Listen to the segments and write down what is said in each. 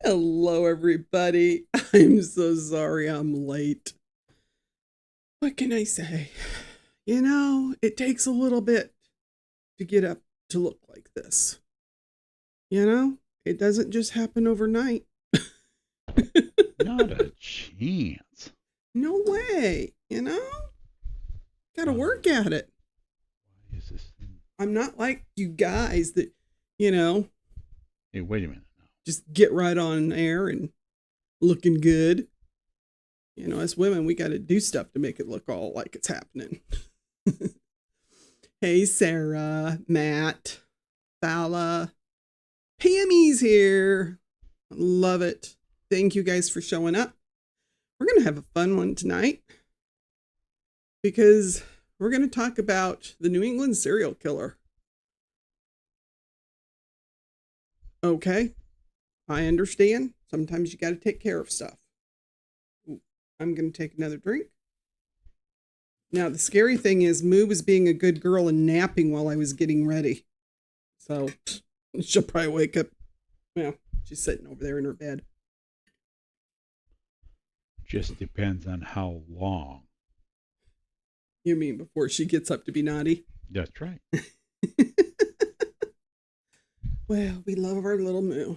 Hello, everybody. I'm so sorry I'm late. What can I say? It takes a little bit to get up to look like this. It doesn't just happen overnight. Not a chance. No way, Gotta work at it. Why is this thing? I'm not like you guys that, you know, Hey, wait a minute now. just get right on air and looking good. As women, we got to do stuff to make it look all like it's happening. Hey, Sarah, Matt, Fala, Pammy's here. Love it. Thank you guys for showing up. We're going to have a fun one tonight because we're going to talk about the New England serial killer. Okay, I understand. Sometimes you got to take care of stuff. I'm going to take another drink. Now, the scary thing is Moo was being a good girl and napping while I was getting ready. So she'll probably wake up. Well, she's sitting over there in her bed. Just depends on how long. You mean before she gets up to be naughty? That's right. Well, we love our little Moo.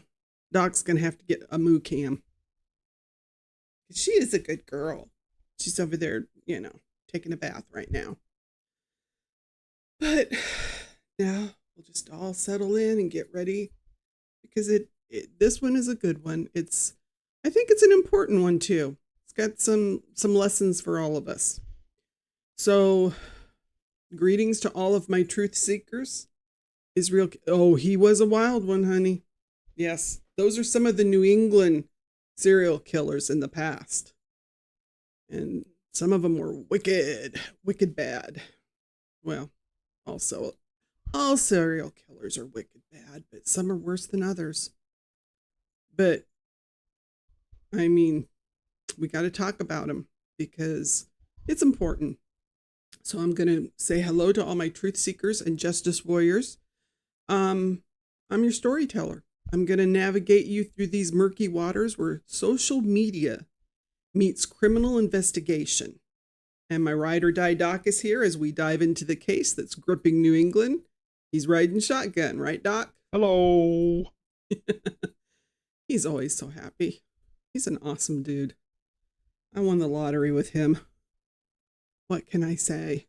Doc's going to have to get a Moo cam. She is a good girl. She's over there, taking a bath right now. But now we'll just all settle in and get ready because this one is a good one. I think it's an important one too. It's got some lessons for all of us. So, greetings to all of my truth seekers. He was a wild one, honey. Yes, those are some of the New England serial killers in the past. And some of them were wicked bad. Well, also, all serial killers are wicked bad, but some are worse than others. But, I mean, we got to talk about them because it's important. So I'm going to say hello to all my truth seekers and justice warriors. I'm your storyteller. I'm going to navigate you through these murky waters where social media meets criminal investigation. And my ride or die Doc is here as we dive into the case that's gripping New England. He's riding shotgun, right, Doc? Hello. He's always so happy. He's an awesome dude. I won the lottery with him. What can I say?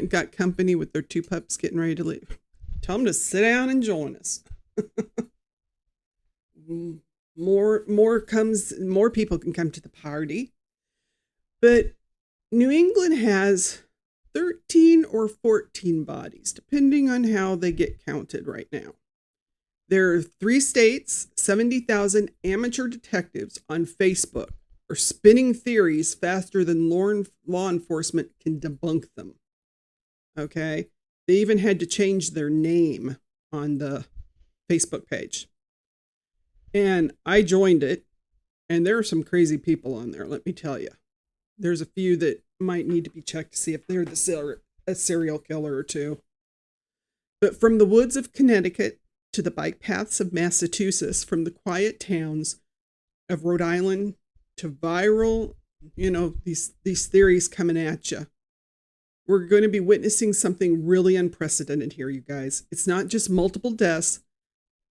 Got company with their 2 pups getting ready to leave. Tell them to sit down and join us. More people can come to the party. But New England has 13 or 14 bodies, depending on how they get counted right now. There are 3 states, 70,000 amateur detectives on Facebook are spinning theories faster than law enforcement can debunk them. Okay? They even had to change their name on the Facebook page. And I joined it, and there are some crazy people on there, let me tell you. There's a few that might need to be checked to see if they're a serial killer or two. But from the woods of Connecticut to the bike paths of Massachusetts, from the quiet towns of Rhode Island to viral, these theories coming at you. We're going to be witnessing something really unprecedented here, you guys. It's not just multiple deaths,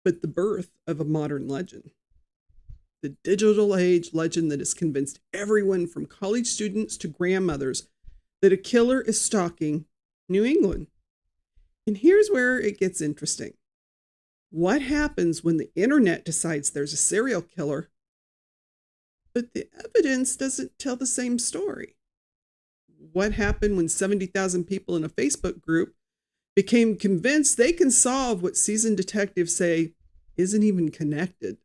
but the birth of a modern legend. The digital age legend that has convinced everyone from college students to grandmothers that a killer is stalking New England. And here's where it gets interesting. What happens when the internet decides there's a serial killer, but the evidence doesn't tell the same story? What happened when 70,000 people in a Facebook group became convinced they can solve what seasoned detectives say isn't even connected?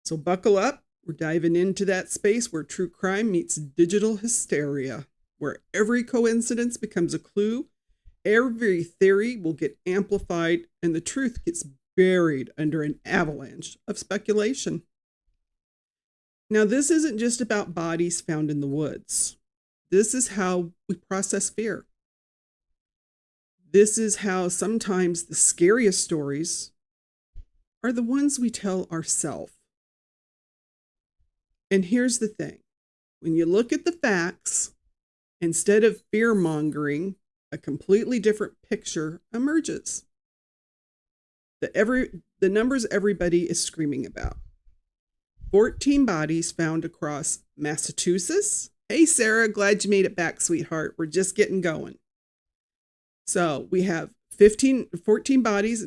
So buckle up. We're diving into that space where true crime meets digital hysteria, where every coincidence becomes a clue, every theory will get amplified, and the truth gets buried under an avalanche of speculation. Now, this isn't just about bodies found in the woods. This is how we process fear. This is how sometimes the scariest stories are the ones we tell ourselves. And here's the thing. When you look at the facts, instead of fear-mongering, a completely different picture emerges. The numbers everybody is screaming about. 14 bodies found across Massachusetts. Hey, Sarah, glad you made it back, sweetheart. We're just getting going. So we have 14 bodies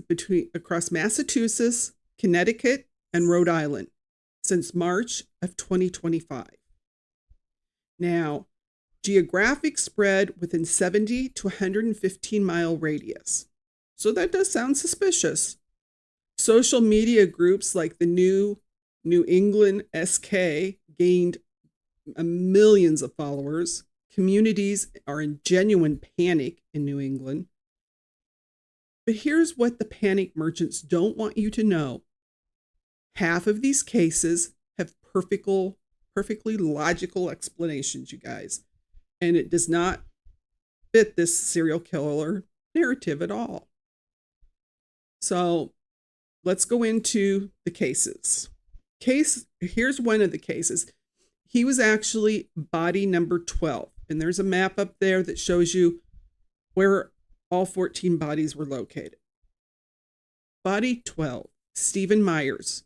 across Massachusetts, Connecticut, and Rhode Island since March of 2025. Now, geographic spread within 70 to 115 mile radius. So that does sound suspicious. Social media groups like the New England SK gained millions of followers. Communities are in genuine panic in New England. But here's what the panic merchants don't want you to know. Half of these cases have perfectly logical explanations, you guys. And it does not fit this serial killer narrative at all. So let's go into the cases. Here's one of the cases. He was actually body number 12. And there's a map up there that shows you where all 14 bodies were located. Body 12, Stephan Myers.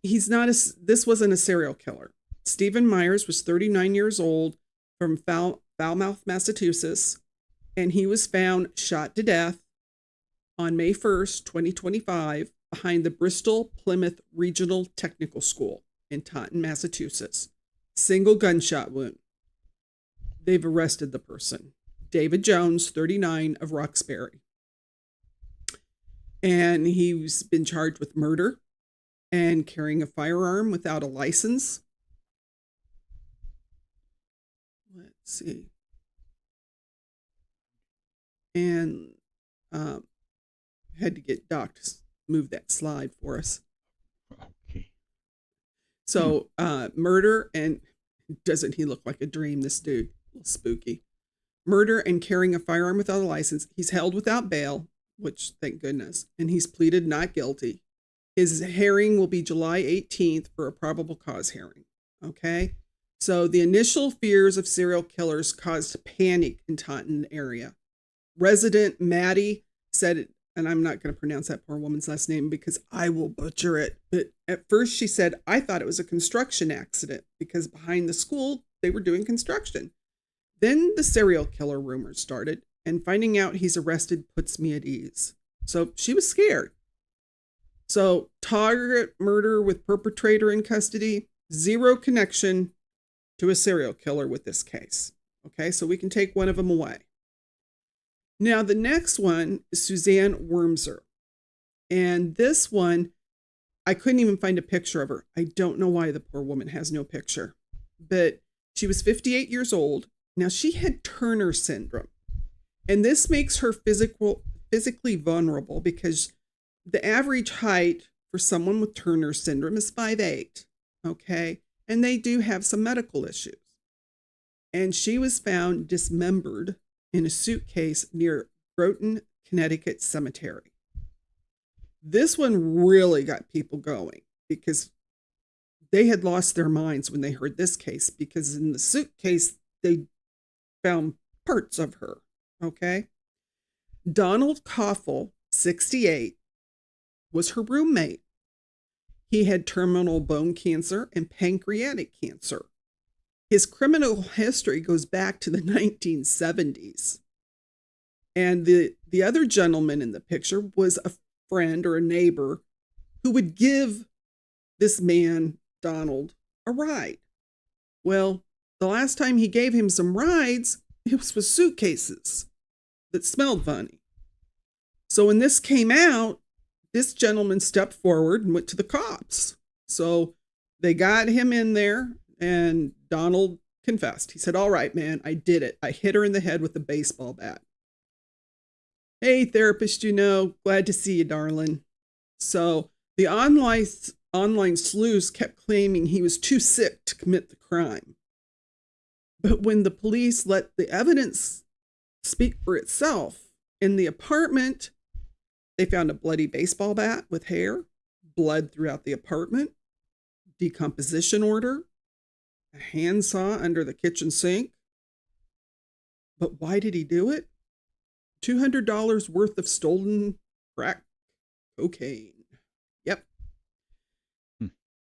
This wasn't a serial killer. Stephan Myers was 39 years old from Falmouth, Massachusetts, and he was found shot to death on May 1st, 2025, behind the Bristol Plymouth Regional Technical School in Taunton, Massachusetts. Single gunshot wound. They've arrested the person. David Jones, 39, of Roxbury. And he's been charged with murder and carrying a firearm without a license. Let's see. And had to get Doc to move that slide for us. Okay. So murder, and doesn't he look like a dream, this dude? A little spooky. Murder and carrying a firearm without a license. He's held without bail, which thank goodness, and he's pleaded not guilty. His hearing will be July 18th for a probable cause hearing. Okay? So the initial fears of serial killers caused panic in Taunton area. Resident Maddie said, and I'm not going to pronounce that poor woman's last name because I will butcher it. But at first she said, I thought it was a construction accident because behind the school, they were doing construction. Then the serial killer rumors started, and finding out he's arrested puts me at ease. So she was scared. So target murder with perpetrator in custody, zero connection to a serial killer with this case. Okay, so we can take one of them away. Now, the next one is Suzanne Wormser. And this one, I couldn't even find a picture of her. I don't know why the poor woman has no picture. But she was 58 years old. Now, she had Turner syndrome. And this makes her physically vulnerable because the average height for someone with Turner syndrome is 5'8". Okay? And they do have some medical issues. And she was found dismembered in a suitcase near Groton, Connecticut cemetery. This one really got people going because they had lost their minds when they heard this case, because in the suitcase, they found parts of her. Okay. Donald Coffel, 68, was her roommate. He had terminal bone cancer and pancreatic cancer. His criminal history goes back to the 1970s. And the other gentleman in the picture was a friend or a neighbor who would give this man, Donald, a ride. Well, the last time he gave him some rides, it was with suitcases that smelled funny. So when this came out, this gentleman stepped forward and went to the cops. So they got him in there, and Donald confessed. He said, all right, man, I did it. I hit her in the head with a baseball bat. Hey, therapist, glad to see you, darling. So the online sleuths kept claiming he was too sick to commit the crime. But when the police let the evidence speak for itself, in the apartment, they found a bloody baseball bat with hair, blood throughout the apartment, decomposition order, a handsaw under the kitchen sink. But why did he do it? $200 worth of stolen crack cocaine. Yep.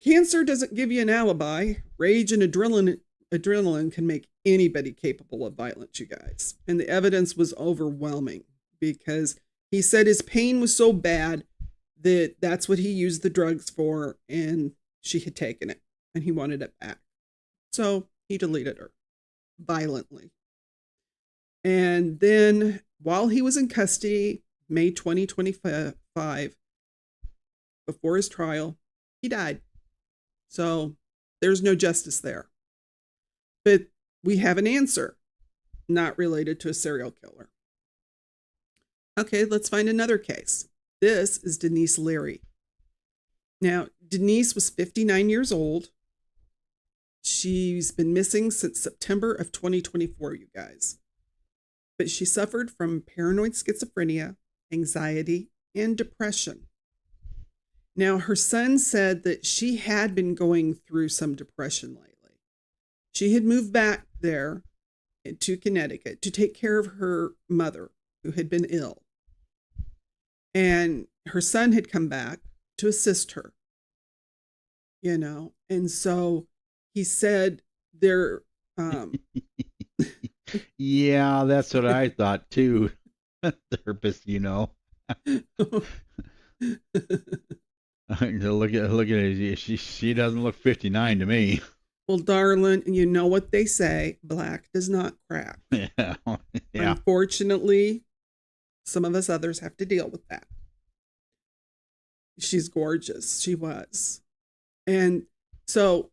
Cancer doesn't give you an alibi. Rage and adrenaline can make anybody capable of violence, you guys. And the evidence was overwhelming because he said his pain was so bad that that's what he used the drugs for, and she had taken it and he wanted it back. So he deleted her violently. And then while he was in custody, May 2025, before his trial, he died. So there's no justice there. But we have an answer, not related to a serial killer. Okay, let's find another case. This is Denise Leary. Now, Denise was 59 years old. She's been missing since September of 2024, you guys. But she suffered from paranoid schizophrenia, anxiety, and depression. Now, her son said that she had been going through some depression lately. She had moved back there to Connecticut to take care of her mother, who had been ill. And her son had come back to assist her, you know. And so he said there... Yeah, that's what I thought too. Therapist, you know. Look at it. She doesn't look 59 to me. Well, darling, you know what they say, black does not crack. Yeah. Unfortunately, some of us others have to deal with that. She's gorgeous. She was. And so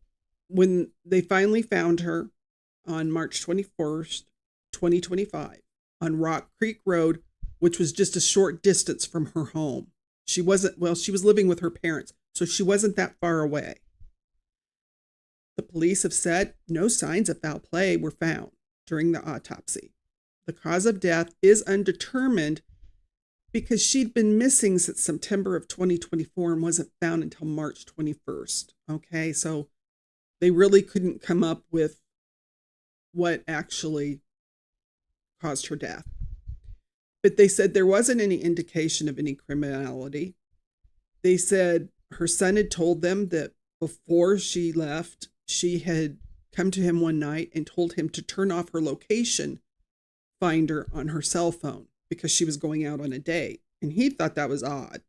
when they finally found her on March 21st, 2025, on Rock Creek Road, which was just a short distance from her home. She was living with her parents, so she wasn't that far away. The police have said no signs of foul play were found during the autopsy. The cause of death is undetermined because she'd been missing since September of 2024 and wasn't found until March 21st. Okay, so they really couldn't come up with what actually caused her death. But they said there wasn't any indication of any criminality. They said her son had told them that before she left, she had come to him one night and told him to turn off her location finder on her cell phone because she was going out on a date. And he thought that was odd.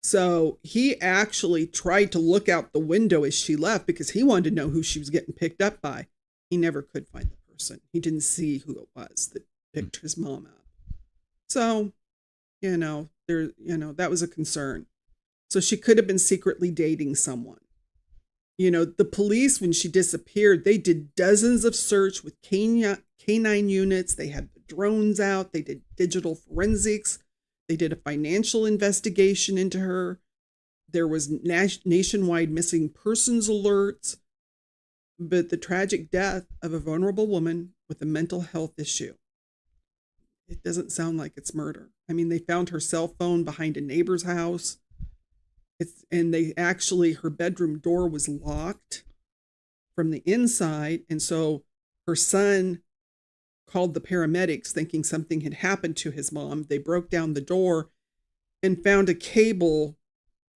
So he actually tried to look out the window as she left because he wanted to know who she was getting picked up by. He never could find the person. He didn't see who it was that picked his mom up. So, that was a concern. So she could have been secretly dating someone. The police, when she disappeared, they did dozens of search with canine units. They had the drones out. They did digital forensics. They did a financial investigation into her. There was nationwide missing persons alerts. But the tragic death of a vulnerable woman with a mental health issue, it doesn't sound like it's murder. I mean, they found her cell phone behind a neighbor's house. Her bedroom door was locked from the inside. And so her son called the paramedics thinking something had happened to his mom. They broke down the door and found a cable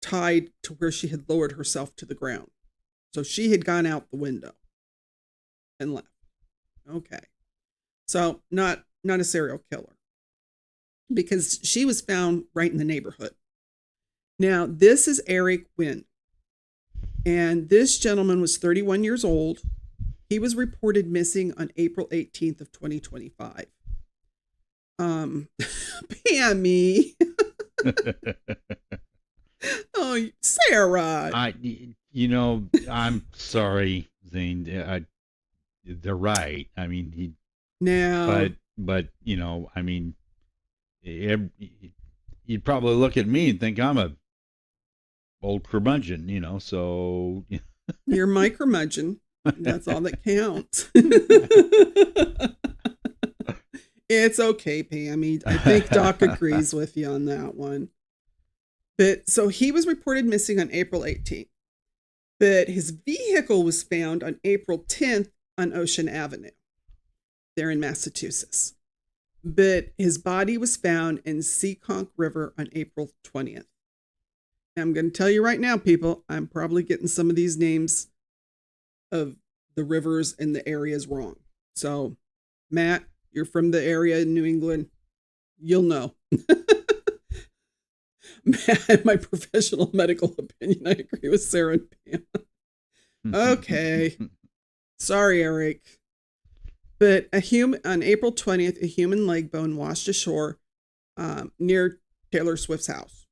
tied to where she had lowered herself to the ground. So she had gone out the window and left. Okay. So not a serial killer because she was found right in the neighborhood. Now, this is Eric Wein. And this gentleman was 31 years old. He was reported missing on April 18th of 2025. Pammy. Oh, Sarah. I'm sorry, Zane. They're right. I mean, but you'd probably look at me and think I'm a old curmudgeon, so. You're my curmudgeon. That's all that counts. It's okay, Pammy. I think Doc agrees with you on that one. But so he was reported missing on April 18th. But his vehicle was found on April 10th on Ocean Avenue, there in Massachusetts. But his body was found in Seekonk River on April 20th. I'm going to tell you right now, people, I'm probably getting some of these names of the rivers and the areas wrong. So, Matt, you're from the area in New England. You'll know. Matt, my professional medical opinion, I agree with Sarah and Pam. Okay. Sorry, Eric. But on April 20th, a human leg bone washed ashore near Taylor Swift's house.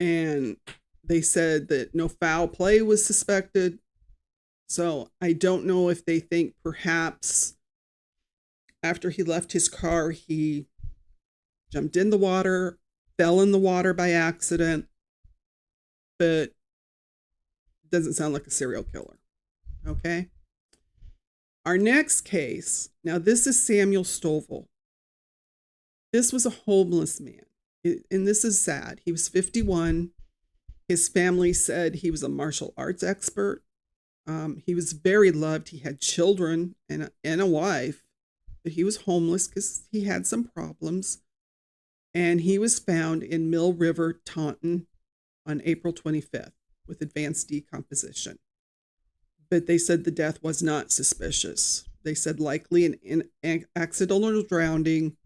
And they said that no foul play was suspected. So I don't know if they think perhaps after he left his car, he jumped in the water, fell in the water by accident, but doesn't sound like a serial killer. Okay. Our next case, now this is Samuel Stovall. This was a homeless man. And this is sad. He was 51. His family said he was a martial arts expert. He was very loved. He had children and a wife, but he was homeless because he had some problems. And he was found in Mill River, Taunton on April 25th with advanced decomposition. But they said the death was not suspicious. They said likely an accidental drowning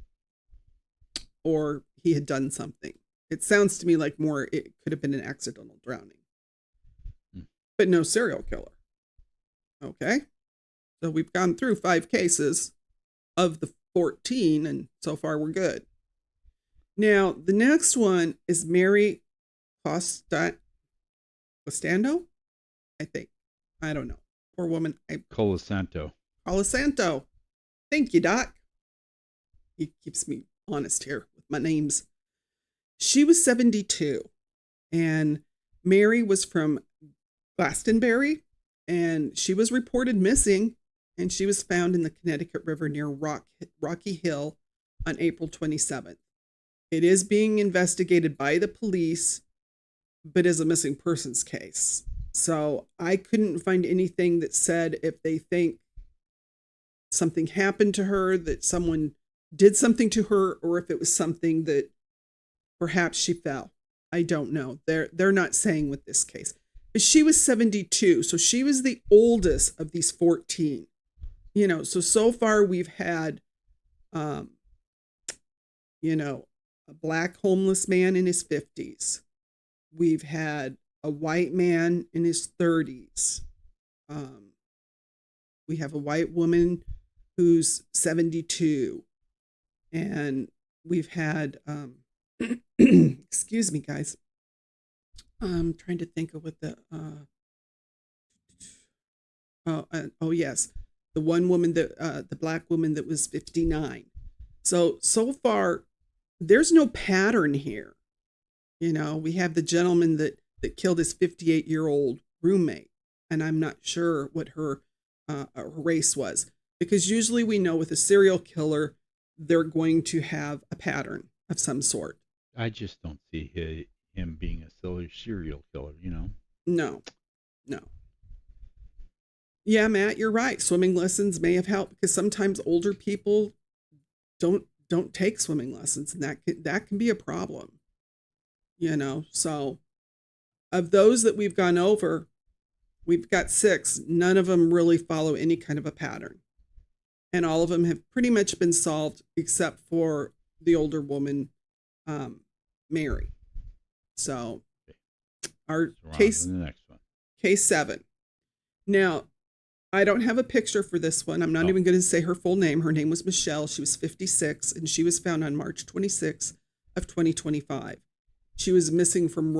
or he had done something. It sounds to me like more it could have been an accidental drowning, but no serial killer. Okay. So we've gone through 5 cases of the 14, and so far we're good. Now, the next one is Mary Costando, I think. I don't know. Poor woman. Colasanto. Thank you, Doc. He keeps me honest here with my names. She was 72, and Mary was from Glastonbury, and she was reported missing, and she was found in the Connecticut River near Rocky Hill on April 27th. It is being investigated by the police, but is a missing persons case. So I couldn't find anything that said if they think something happened to her, that someone did something to her, or if it was something that perhaps she fell. I don't know. They're not saying with this case. But she was 72, so she was the oldest of these 14. So far we've had, a black homeless man in his 50s. We've had a white man in his 30s. We have a white woman who's 72. And we've had, excuse me, guys. I'm trying to think of what the, yes. The one woman the black woman that was 59. So far, there's no pattern here. We have the gentleman that killed his 58-year-old roommate, and I'm not sure what her race was, because usually we know with a serial killer, they're going to have a pattern of some sort. I just don't see him being a serial killer, No. Yeah, Matt, you're right. Swimming lessons may have helped, because sometimes older people don't take swimming lessons, and that can be a problem. So of those that we've gone over, we've got 6. None of them really follow any kind of a pattern. And all of them have pretty much been solved except for the older woman, Mary. So our case, the next one. Case 7. Now, I don't have a picture for this one. I'm not even going to say her full name. Her name was Michelle. She was 56, and she was found on March 26 of 2025. She was missing from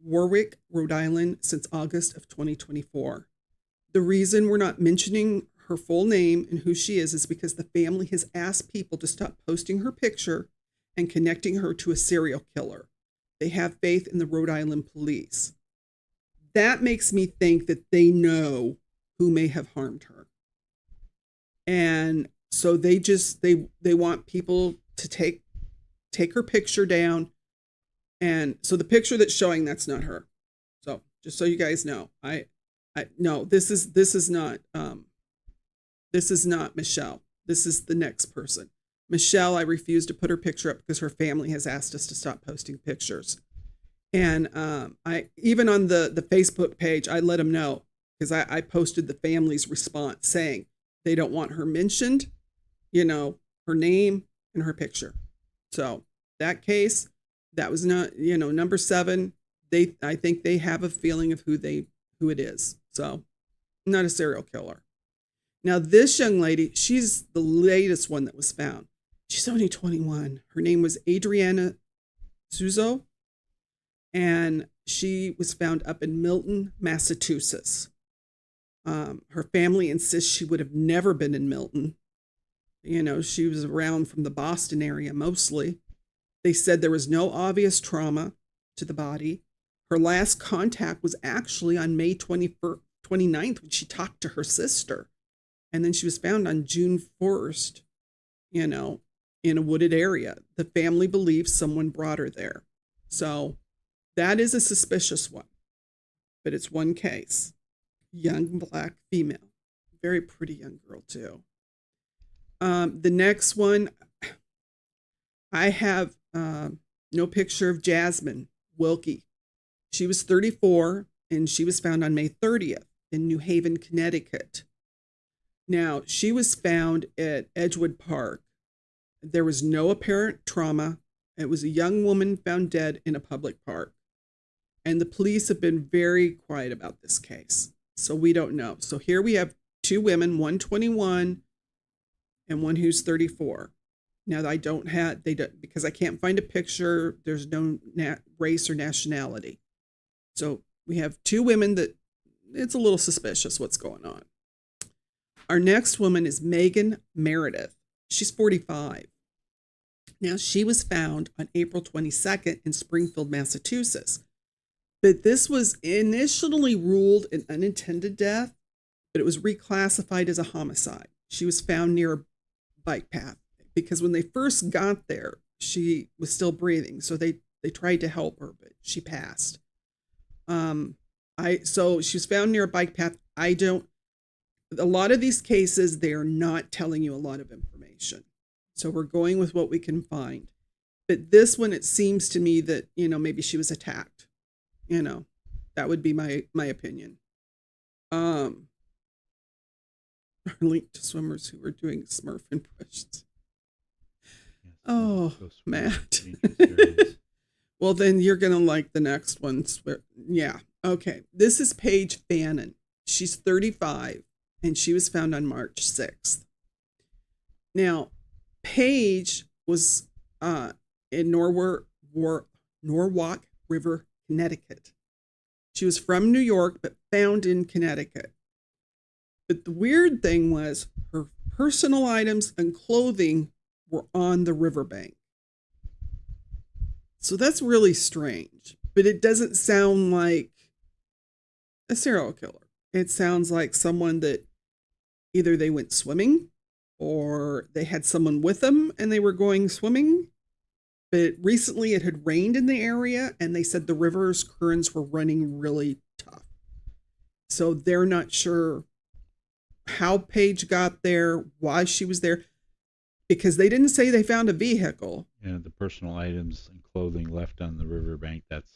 Warwick, Rhode Island since August of 2024. The reason we're not mentioning her full name and who she is because the family has asked people to stop posting her picture and connecting her to a serial killer. They have faith in the Rhode Island police. That makes me think that they know who may have harmed her. And so they want people to take her picture down, And so the picture that's showing, that's not her. So just so you guys know, no, this is not Michelle. This is the next person. Michelle, I refuse to put her picture up because her family has asked us to stop posting pictures. And I even on the Facebook page, I let them know, because I posted the family's response saying they don't want her mentioned, her name and her picture. So that case, that was not, number 7. I think they have a feeling of who it is. So not a serial killer. Now this young lady, she's the latest one that was found. She's only 21. Her name was Adriana Suazo, and she was found up in Milton, Massachusetts. Her family insists she would have never been in Milton. She was around from the Boston area mostly. They said there was no obvious trauma to the body. Her last contact was actually on May 29th when she talked to her sister. And then she was found on June 1st, in a wooded area. The family believes someone brought her there. So that is a suspicious one. But it's one case. Young black female. Very pretty young girl, too. The next one, I have no picture of Jasmine Wilkie. She was 34, and she was found on May 30th in New Haven, Connecticut. Now, she was found at Edgewood Park. There was no apparent trauma. It was a young woman found dead in a public park. And the police have been very quiet about this case. So we don't know. So here we have 2 women, one 21 and one who's 34. Now, because I can't find a picture, there's no race or nationality. So we have 2 women that it's a little suspicious what's going on. Our next woman is Meggan Meredith. She's 45. Now, she was found on April 22nd in Springfield, Massachusetts. But this was initially ruled an unintended death, but it was reclassified as a homicide. She was found near a bike path because when they first got there, she was still breathing. So they tried to help her, but she passed. So she was found near a bike path. A lot of these cases, they are not telling you a lot of information. So we're going with what we can find. But this one, it seems to me that, maybe she was attacked. That would be my opinion. Our link to swimmers who were doing Smurf impressions. Oh, Matt. Well, then you're going to like the next one. Yeah. Okay. This is Paige Fannin. She's 35. And she was found on March 6th. Now, Paige was in Norwalk River, Connecticut. She was from New York, but found in Connecticut. But the weird thing was her personal items and clothing were on the riverbank. So that's really strange. But it doesn't sound like a serial killer. It sounds like someone that either they went swimming or they had someone with them and they were going swimming. But recently it had rained in the area and they said the river's currents were running really tough. So they're not sure how Paige got there, why she was there, because they didn't say they found a vehicle. Yeah, the personal items and clothing left on the riverbank, that's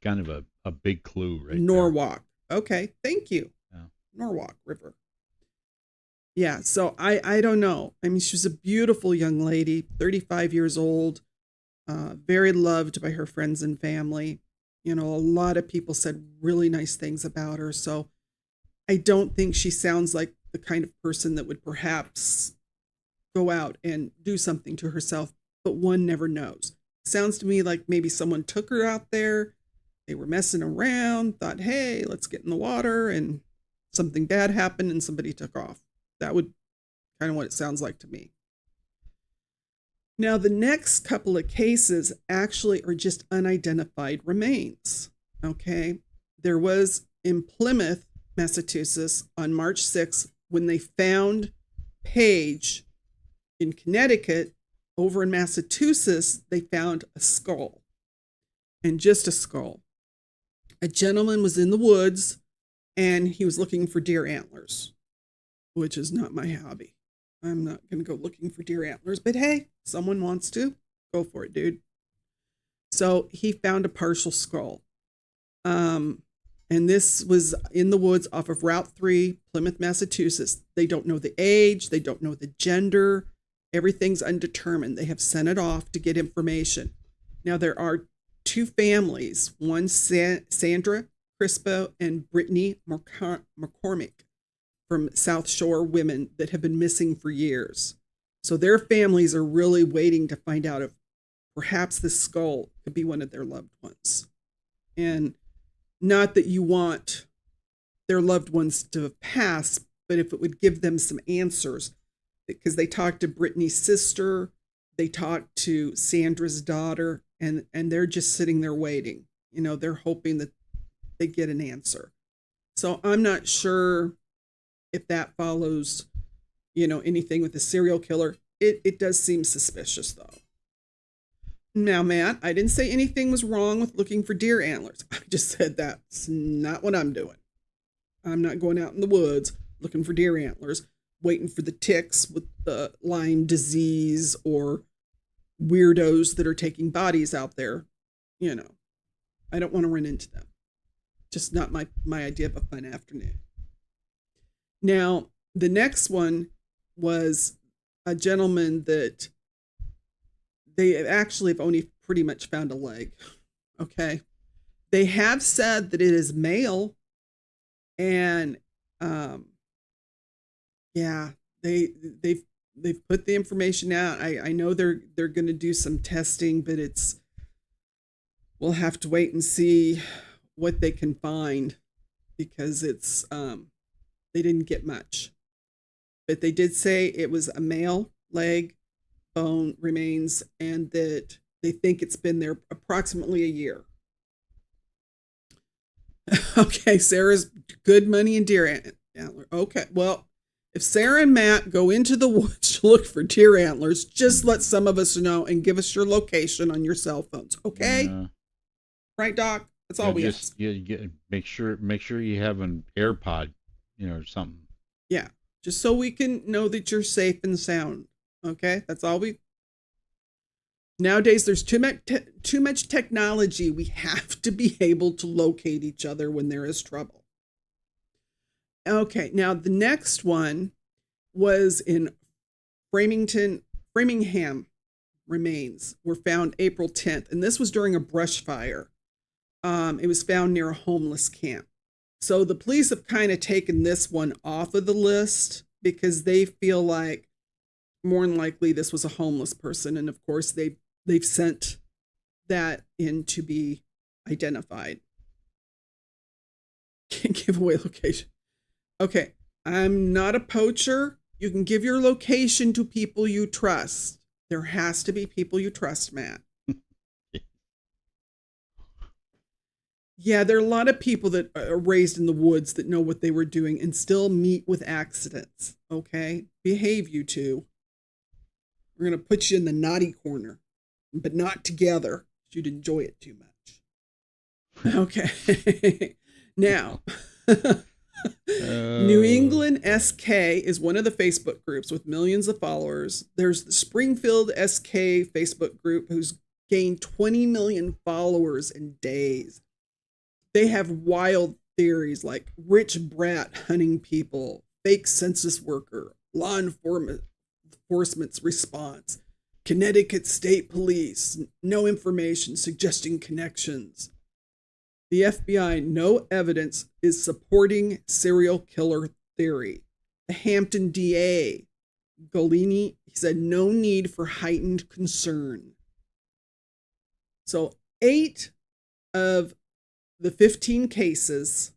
kind of a big clue right Norwalk. There. Okay, thank you. Yeah. Norwalk River. Yeah, so I don't know. I mean, she was a beautiful young lady, 35 years old, very loved by her friends and family. A lot of people said really nice things about her. So I don't think she sounds like the kind of person that would perhaps go out and do something to herself, but one never knows. Sounds to me like maybe someone took her out there. They were messing around, thought, hey, let's get in the water, and something bad happened and somebody took off. That would kind of what it sounds like to me. Now, the next couple of cases actually are just unidentified remains. Okay. There was in Plymouth, Massachusetts on March 6th when they found Paige. In Connecticut, over in Massachusetts, they found a skull. and just a skull. A gentleman was in the woods and he was looking for deer antlers, which is not my hobby. I'm not going to go looking for deer antlers, but hey, someone wants to, go for it, dude. So he found a partial skull. And this was in the woods off of Route 3, Plymouth, Massachusetts. They don't know the age. They don't know the gender. Everything's undetermined. They have sent it off to get information. Now, there are two families, one Sandra Crispo and Brittany McCormick from South Shore women that have been missing for years. So their families are really waiting to find out if perhaps this skull could be one of their loved ones. And not that you want their loved ones to pass, but if it would give them some answers, because they talked to Brittany's sister, they talked to Sandra's daughter, and they're just sitting there waiting. You know, they're hoping that they get an answer. So I'm not sure if that follows, you know, anything with a serial killer. It does seem suspicious, though. Now, Matt, I didn't say anything was wrong with looking for deer antlers. I just said that's not what I'm doing. I'm not going out in the woods looking for deer antlers, waiting for the ticks with the Lyme disease or weirdos that are taking bodies out there. You know, I don't want to run into them. Just not my idea of a fun afternoon. Now, the next one was a gentleman that they actually have only pretty much found a leg. Okay. They have said that it is male. And yeah, they've put the information out. I know they're going to do some testing, but we'll have to wait and see what they can find, because it's they didn't get much. But they did say it was a male leg, bone remains, and that they think it's been there approximately a year. Okay, Sarah's good money in deer antler. Okay, well, if Sarah and Matt go into the woods to look for deer antlers, just let some of us know and give us your location on your cell phones. Okay, right, Doc? That's all we ask. Make sure you have an AirPod, you know, or something. Yeah, just so we can know that you're safe and sound. Okay, that's all we. Nowadays, there's too much technology. We have to be able to locate each other when there is trouble. Okay, now the next one was in Framingham. Remains were found April 10th, and this was during a brush fire. It was found near a homeless camp. So the police have kind of taken this one off of the list because they feel like more than likely this was a homeless person. And of course, they've sent that in to be identified. Can't give away location. Okay, I'm not a poacher. You can give your location to people you trust. There has to be people you trust, Matt. Yeah, there are a lot of people that are raised in the woods that know what they were doing and still meet with accidents. Okay, behave, you two. We're going to put you in the naughty corner, but not together. You'd enjoy it too much. Okay. Now, New England SK is one of the Facebook groups with millions of followers. There's the Springfield SK Facebook group who's gained 20 million followers in days. They have wild theories like rich brat hunting people, fake census worker, law enforcement's response, Connecticut State Police, no information suggesting connections. The FBI, no evidence is supporting serial killer theory. The Hampton DA, Golini, he said no need for heightened concern. So 8 of the 15 cases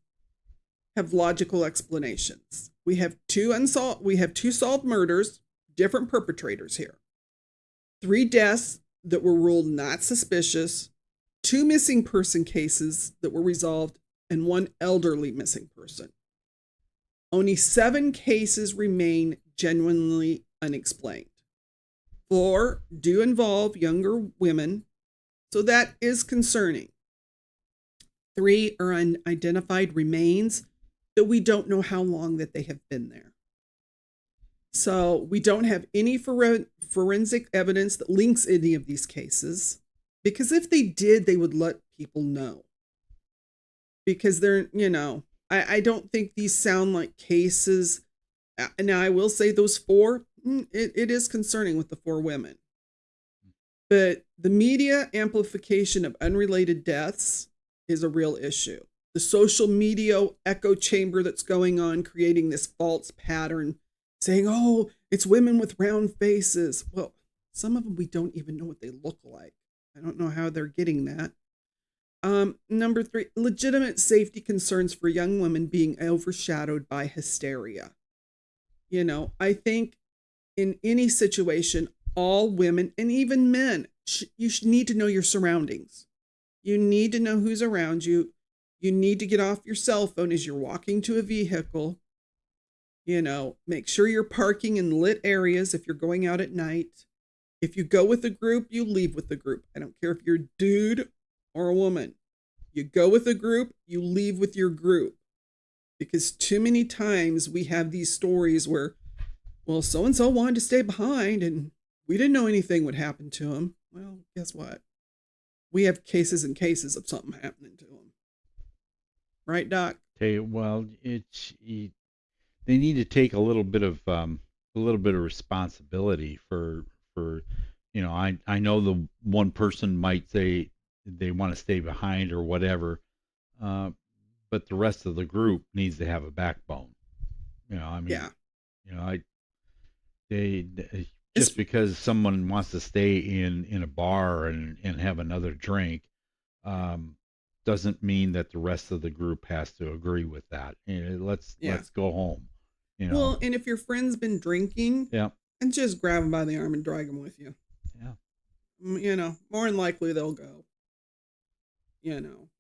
have logical explanations. We have two solved murders, different perpetrators here. 3 deaths that were ruled not suspicious, 2 missing person cases that were resolved, and 1 elderly missing person. Only 7 cases remain genuinely unexplained. 4 do involve younger women, so that is concerning. 3 are unidentified remains that we don't know how long that they have been there. So we don't have any forensic evidence that links any of these cases, because if they did, they would let people know. Because they're, I don't think these sound like cases. Now, I will say those 4, it is concerning with the 4 women. But the media amplification of unrelated deaths is a real issue. The social media echo chamber that's going on, creating this false pattern, saying, oh, it's women with round faces. Well, some of them, we don't even know what they look like. I don't know how they're getting that. Number 3, legitimate safety concerns for young women being overshadowed by hysteria. I think in any situation, all women and even men, you should need to know your surroundings. You need to know who's around you. You need to get off your cell phone as you're walking to a vehicle. Make sure you're parking in lit areas if you're going out at night. If you go with a group, you leave with the group. I don't care if you're a dude or a woman. You go with a group, you leave with your group. Because too many times we have these stories where, well, so-and-so wanted to stay behind and we didn't know anything would happen to him. Well, guess what? We have cases and cases of something happening to him. Right, Doc? Well, they need to take a little bit of responsibility for I know the one person might say they want to stay behind or whatever, but the rest of the group needs to have a backbone. They just because someone wants to stay in a bar and have another drink, doesn't mean that the rest of the group has to agree with that. Let's go home. Well, and if your friend's been drinking, and just grab them by the arm and drag them with you. Yeah. More than likely they'll go.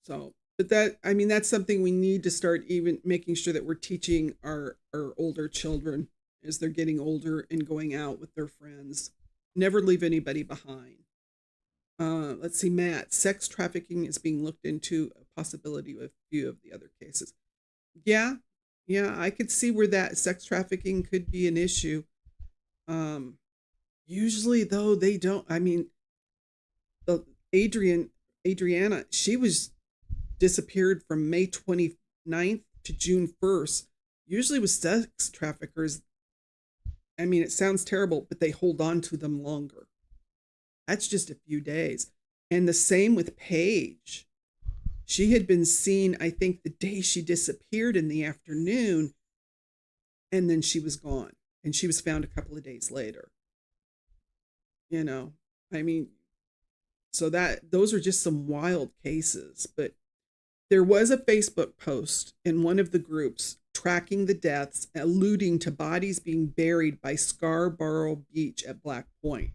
So, but that's something we need to start even making sure that we're teaching our older children as they're getting older and going out with their friends. Never leave anybody behind. Let's see, Matt, sex trafficking is being looked into, a possibility with a few of the other cases. Yeah, I could see where that sex trafficking could be an issue. Usually though, they don't, Adriana, she was disappeared from May 29th to June 1st. Usually with sex traffickers, it sounds terrible, but they hold on to them longer. That's just a few days. And the same with Paige. She had been seen, I think, the day she disappeared in the afternoon, and then she was gone. And she was found a couple of days later. So those are just some wild cases. But there was a Facebook post in one of the groups tracking the deaths, alluding to bodies being buried by Scarborough Beach at Black Point.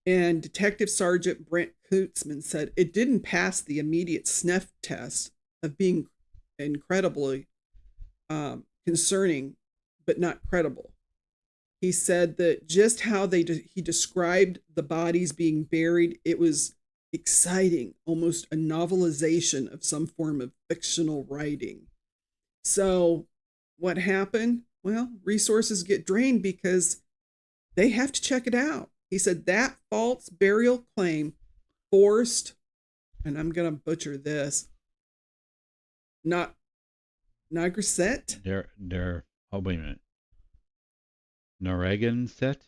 And Detective Sergeant Brent Kutzman said it didn't pass the immediate sniff test of being incredibly concerning, but not credible. He said that just how he described the bodies being buried, it was exciting, almost a novelization of some form of fictional writing. So what happened? Well, resources get drained because they have to check it out. He said that false burial claim forced, and I'm going to butcher this, not Narragansett? Wait a minute. Narragansett?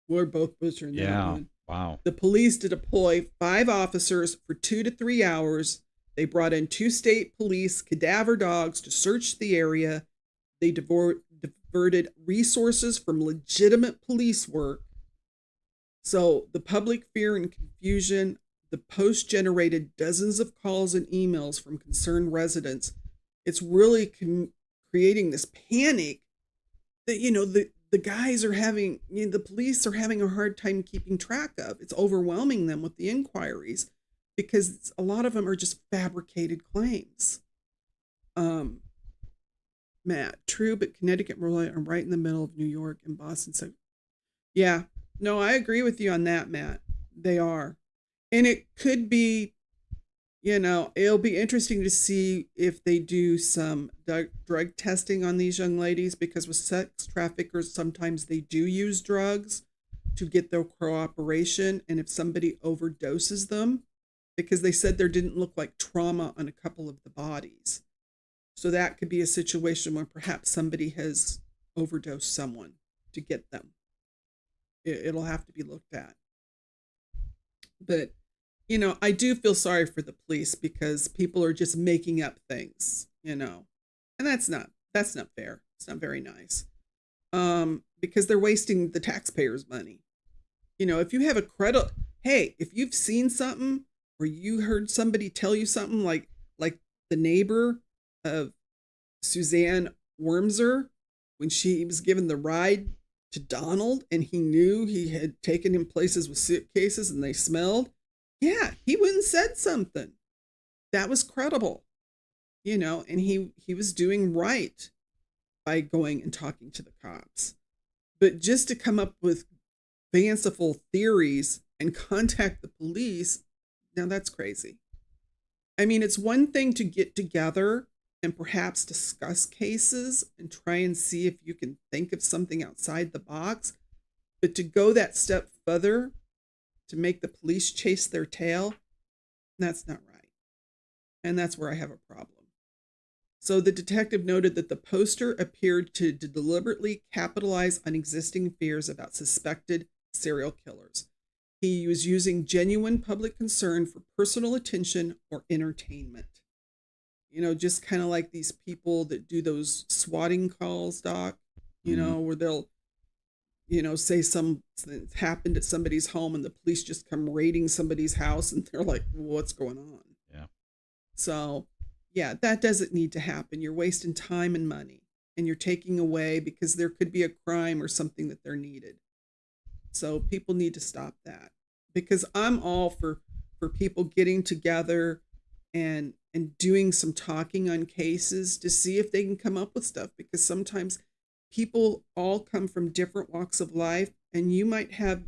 We're both butchering that one. Wow. The police to deploy 5 officers for 2 to 3 hours. They brought in 2 state police cadaver dogs to search the area. They diverted resources from legitimate police work. So the public fear and confusion, the post generated dozens of calls and emails from concerned residents. It's really creating this panic that, the guys are having, the police are having a hard time keeping track of. It's overwhelming them with the inquiries because a lot of them are just fabricated claims. Matt, true, but Connecticut and Rhode Island are right in the middle of New York and Boston. So, yeah, no, I agree with you on that, Matt. They are. And it could be, it'll be interesting to see if they do some drug testing on these young ladies, because with sex traffickers, sometimes they do use drugs to get their cooperation. And if somebody overdoses them, because they said there didn't look like trauma on a couple of the bodies. So that could be a situation where perhaps somebody has overdosed someone to get them. It'll have to be looked at. But, I do feel sorry for the police, because people are just making up things, and that's not fair. It's not very nice. Because they're wasting the taxpayers' money. If you have if you've seen something, or you heard somebody tell you something, like the neighbor of Suzanne Wormser, when she was given the ride to Donald, and he knew he had taken him places with suitcases and they smelled. Yeah, he went and said something. That was credible, and he was doing right by going and talking to the cops. But just to come up with fanciful theories and contact the police, now that's crazy. I mean, it's one thing to get together and perhaps discuss cases and try and see if you can think of something outside the box, but to go that step further, to make the police chase their tail, that's not right. And that's where I have a problem. So the detective noted that the poster appeared to deliberately capitalize on existing fears about suspected serial killers. He was using genuine public concern for personal attention or entertainment. Just kind of like these people that do those swatting calls, Doc, where they'll, say something happened at somebody's home and the police just come raiding somebody's house and they're like, what's going on? Yeah. So, yeah, that doesn't need to happen. You're wasting time and money, and you're taking away because there could be a crime or something that they're needed. So people need to stop that, because I'm all for people getting together and doing some talking on cases to see if they can come up with stuff, because sometimes people all come from different walks of life, and you might have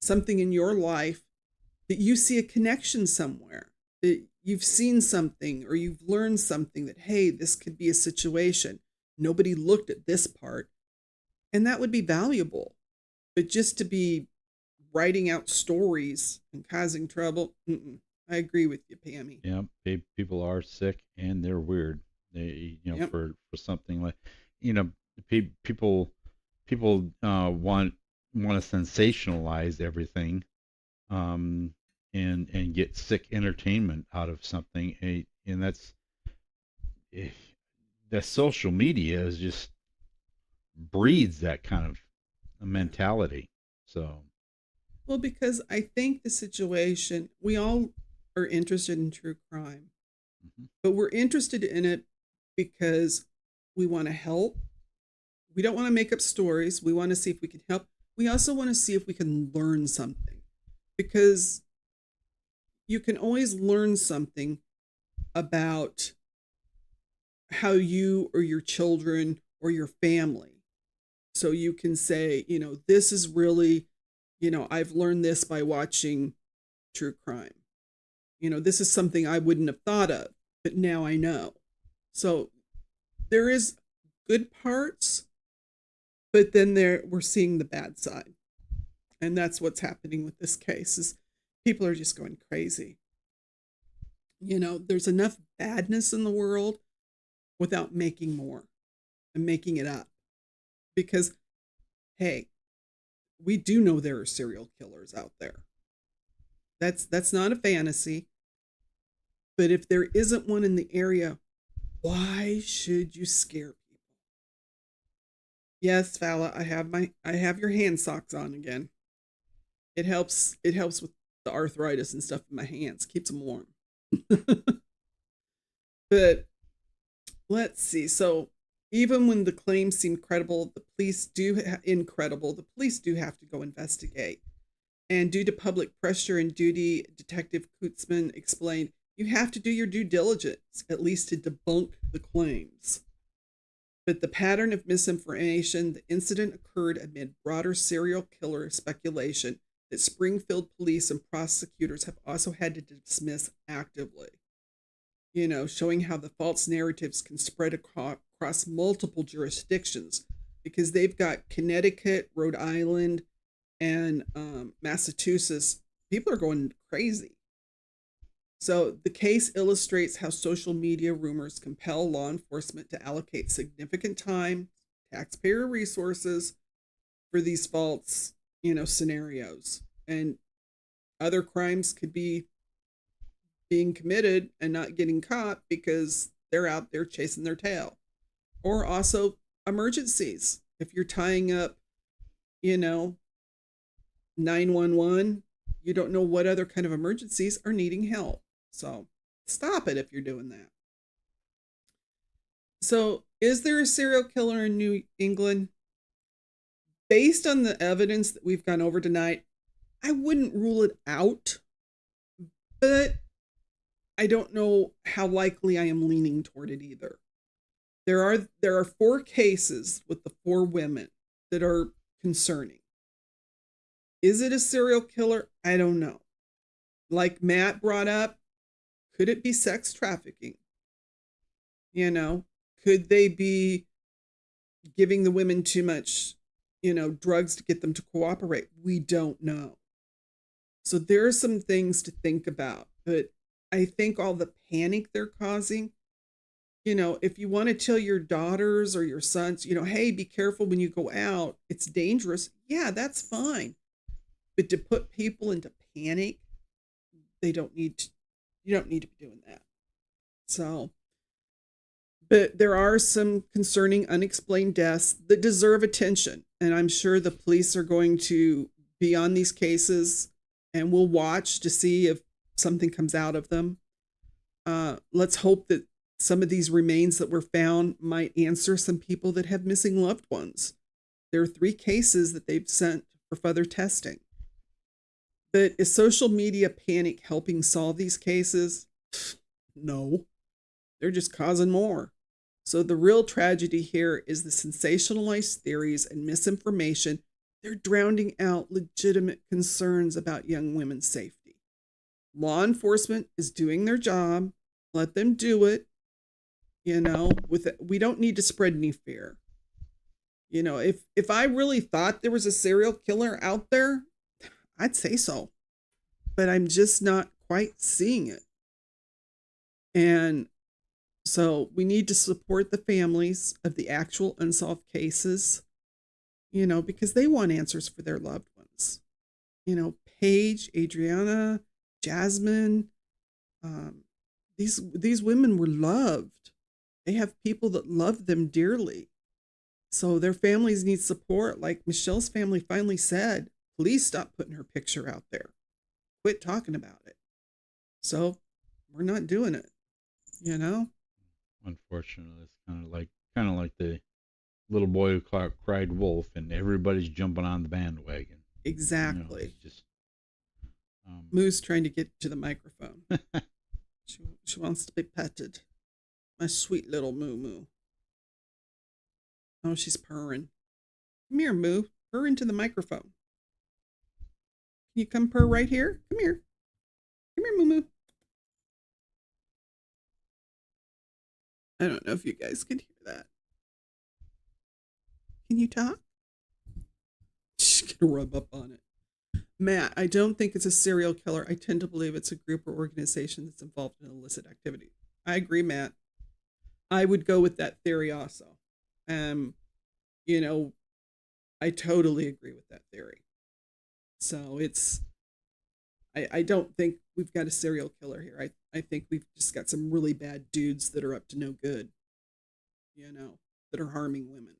something in your life that you see a connection somewhere, that you've seen something or you've learned something that, hey, this could be a situation. Nobody looked at this part, and that would be valuable. But just to be writing out stories and causing trouble, I agree with you, Pammy. Yeah, people are sick and they're weird. They, Yep. for something like, people want to sensationalize everything, and get sick entertainment out of something, and that's that social media is just breeds that kind of mentality. So, Well, because I think the situation, we all are interested in true crime, but we're interested in it because we want to help. We don't want to make up stories. We want to see if we can help. We also want to see if we can learn something, because you can always learn something about how you or your children or your family. So you can say, this is really, I've learned this by watching true crime. This is something I wouldn't have thought of, but now I know. So there is good parts, but then we're seeing the bad side. And that's what's happening with this case, is people are just going crazy. There's enough badness in the world without making more and making it up. Because, hey, we do know there are serial killers out there. That's not a fantasy. But if there isn't one in the area, why should you scare people? Yes, Fala, I have your hand socks on again. It helps with the arthritis and stuff in my hands. Keeps them warm. But let's see. So even when the claims seem credible, the police do have to go investigate. And due to public pressure and duty, Detective Kutzman explained, you have to do your due diligence, at least to debunk the claims. But the pattern of misinformation, the incident occurred amid broader serial killer speculation that Springfield police and prosecutors have also had to dismiss actively. Showing how the false narratives can spread across multiple jurisdictions, because they've got Connecticut, Rhode Island, and Massachusetts. People are going crazy. So the case illustrates how social media rumors compel law enforcement to allocate significant time, taxpayer resources for these false, scenarios. And other crimes could be being committed and not getting caught because they're out there chasing their tail. Or also emergencies. If you're tying up, 911, you don't know what other kind of emergencies are needing help. So stop it if you're doing that. So is there a serial killer in New England? Based on the evidence that we've gone over tonight, I wouldn't rule it out, but I don't know how likely I am leaning toward it either. There are 4 cases with the 4 women that are concerning. Is it a serial killer? I don't know. Like Matt brought up, could it be sex trafficking? Could they be giving the women too much, drugs to get them to cooperate? We don't know. So there are some things to think about, but I think all the panic they're causing, if you want to tell your daughters or your sons, hey, be careful when you go out, it's dangerous. Yeah, that's fine. But to put people into panic, you don't need to be doing that. So, but there are some concerning unexplained deaths that deserve attention. And I'm sure the police are going to be on these cases, and we'll watch to see if something comes out of them. Let's hope that some of these remains that were found might answer some people that have missing loved ones. There are 3 cases that they've sent for further testing. But is social media panic helping solve these cases? No. They're just causing more. So the real tragedy here is the sensationalized theories and misinformation. They're drowning out legitimate concerns about young women's safety. Law enforcement is doing their job. Let them do it. We don't need to spread any fear. If I really thought there was a serial killer out there, I'd say so. But I'm just not quite seeing it. And so we need to support the families of the actual unsolved cases, because they want answers for their loved ones. Paige, Adriana, Jasmine, these women were loved. They have people that love them dearly. So their families need support. Like Michelle's family finally said, please stop putting her picture out there. Quit talking about it. So we're not doing it, Unfortunately, it's kind of like the little boy who cried wolf, and everybody's jumping on the bandwagon. Exactly. It's just Moo's trying to get to the microphone. She wants to be petted. My sweet little Moo. Oh, she's purring. Come here, Moo. Purr into the microphone. Can you come purr right here? Come here. Come here, Moo. I don't know if you guys can hear that. Can you talk? She's gonna rub up on it. Matt, I don't think it's a serial killer. I tend to believe it's a group or organization that's involved in illicit activity. I agree, Matt. I would go with that theory also. I totally agree with that theory. So I don't think we've got a serial killer here. I think we've just got some really bad dudes that are up to no good, that are harming women.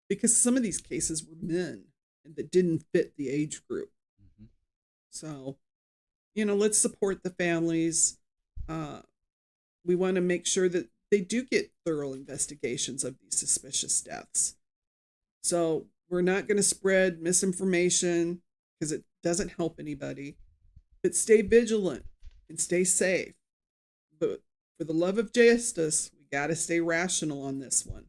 Because some of these cases were men that didn't fit the age group. Mm-hmm. So, let's support the families. We want to make sure that they do get thorough investigations of these suspicious deaths. So we're not going to spread misinformation because it doesn't help anybody. But stay vigilant and stay safe. But for the love of justice, we got to stay rational on this one.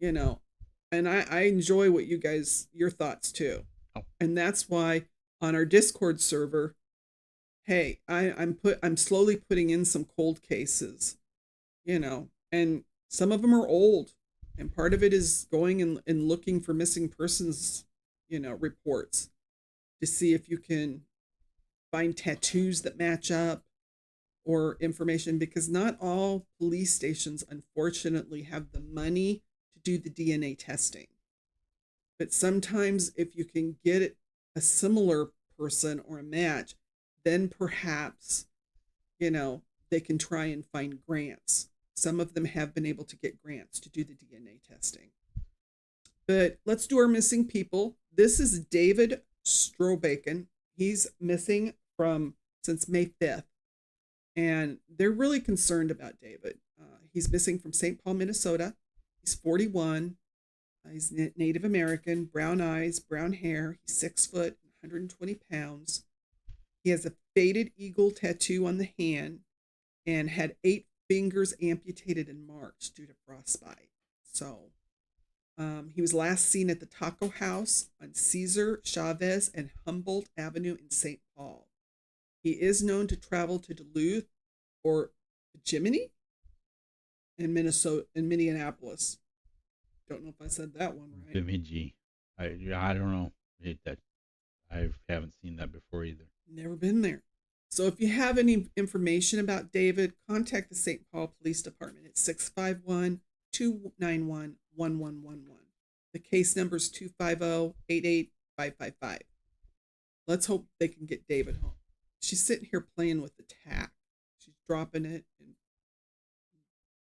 And I enjoy what your thoughts too. And that's why on our Discord server, hey, I'm slowly putting in some cold cases, and some of them are old, and part of it is going and looking for missing persons, reports to see if you can find tattoos that match up or information, because not all police stations, unfortunately, have the money to do the DNA testing. But sometimes if you can get a similar person or a match, then perhaps, they can try and find grants. Some of them have been able to get grants to do the DNA testing. But let's do our missing people. This is David Strobacon. He's missing since May 5th. And they're really concerned about David. He's missing from St. Paul, Minnesota. He's 41. He's Native American, brown eyes, brown hair. He's 6 foot, 120 pounds. He has a faded eagle tattoo on the hand and had 8 fingers amputated in March due to frostbite. So he was last seen at the Taco House on Cesar Chavez and Humboldt Avenue in St. Paul. He is known to travel to Duluth or Jiminy in Minneapolis. Don't know if I said that one right. Bemidji. I don't know. I haven't seen that before either. Never been there. So if you have any information about David, contact the St. Paul Police Department at 651-291-1111. The case number is 250-88555. Let's hope they can get David home. She's sitting here playing with the tack. She's dropping it in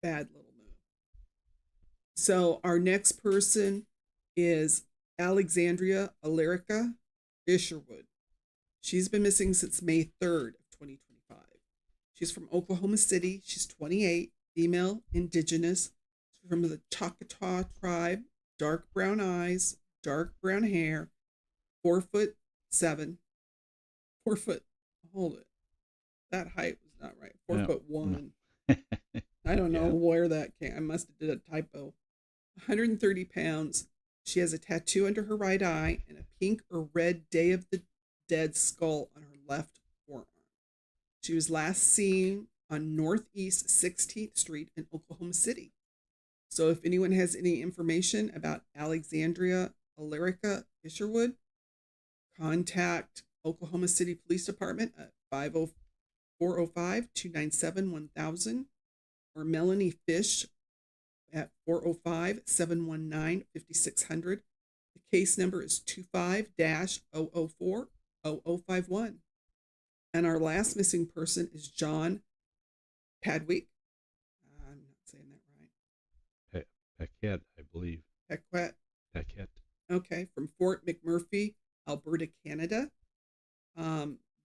bad little mood. So our next person is Alexandria Alarica Isherwood. She's been missing since May 3rd of 2025. She's from Oklahoma City. She's 28, female, indigenous. She's from the Choctaw tribe, dark brown eyes, dark brown hair, 4'7". Hold it. That height was not right. 4'1". I don't know where that came. I must have did a typo. 130 pounds. She has a tattoo under her right eye and a pink or red Day of the Dead skull on her left forearm. She was last seen on Northeast 16th Street in Oklahoma City. So if anyone has any information about Alexandria Alarica Isherwood, contact Oklahoma City Police Department at 405-297-1000 or Melanie Fish at 405-719-5600. The case number is 25-004-0051. And our last missing person is John Padwick. I'm not saying that right. Paquette, I believe. Paquette. Okay, from Fort McMurphy, Alberta, Canada.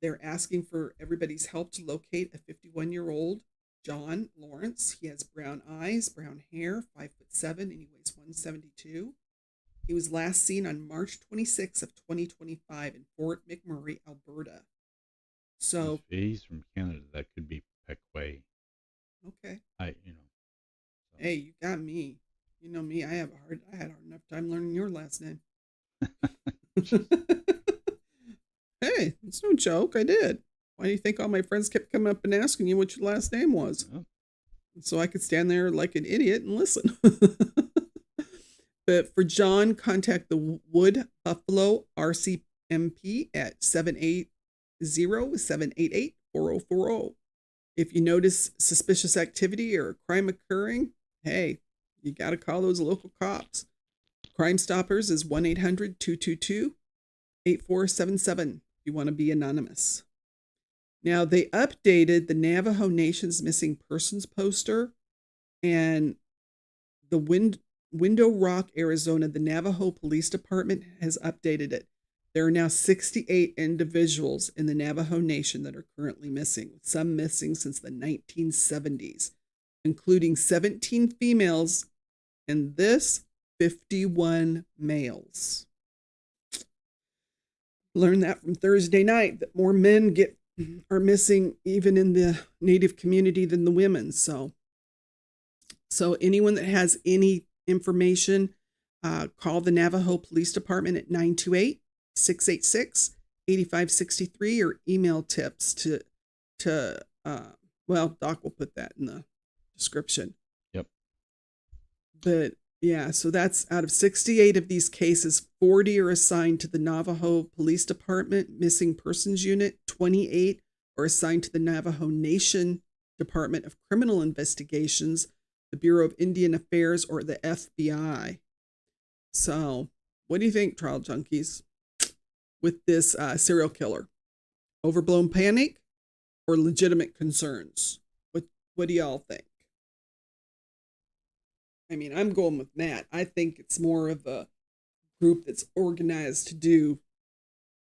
They're asking for everybody's help to locate a 51-year-old John Lawrence. He has brown eyes, brown hair, 5'7", and he weighs 172. He was last seen on March 26th of 2025 in Fort McMurray, Alberta. So he's from Canada. That could be Pequay. Okay. So. Hey, you got me. You know me. I had a hard enough time learning your last name. Hey, it's no joke. I did. Why do you think all my friends kept coming up and asking you what your last name was? Oh. So I could stand there like an idiot and listen. But for John, contact the Wood Buffalo RCMP at 780-788-4040. If you notice suspicious activity or a crime occurring, hey, you got to call those local cops. Crime Stoppers is 1-800-222-8477 if you want to be anonymous. Now, they updated the Navajo Nation's missing persons poster, and the Window Rock, Arizona, the Navajo Police Department has updated it. There are now 68 individuals in the Navajo Nation that are currently missing, with some missing since the 1970s, including 17 females and 51 males. Learned that from Thursday night, that more men are missing even in the Native community than the women. So anyone that has any information, call the Navajo Police Department at 686-8563 or email tips to well, Doc will put that in the description. Yep. But yeah, so that's out of 68 of these cases, 40 are assigned to the Navajo Police Department Missing Persons Unit, 28 are assigned to the Navajo Nation Department of Criminal Investigations, the Bureau of Indian Affairs, or the FBI. So, what do you think, Trial Junkies, with this serial killer? Overblown panic or legitimate concerns? What do y'all think? I mean, I'm going with Matt. I think it's more of a group that's organized to do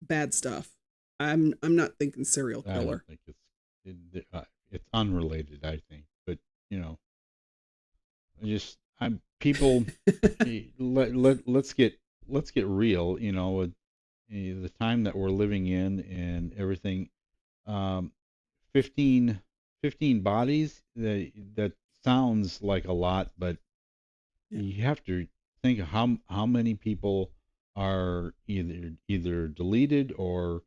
bad stuff. I'm not thinking serial killer. I don't think it's unrelated. I think, but people. Let's get real. With the time that we're living in and everything. 15 bodies. That sounds like a lot, but you have to think of how many people are either deleted or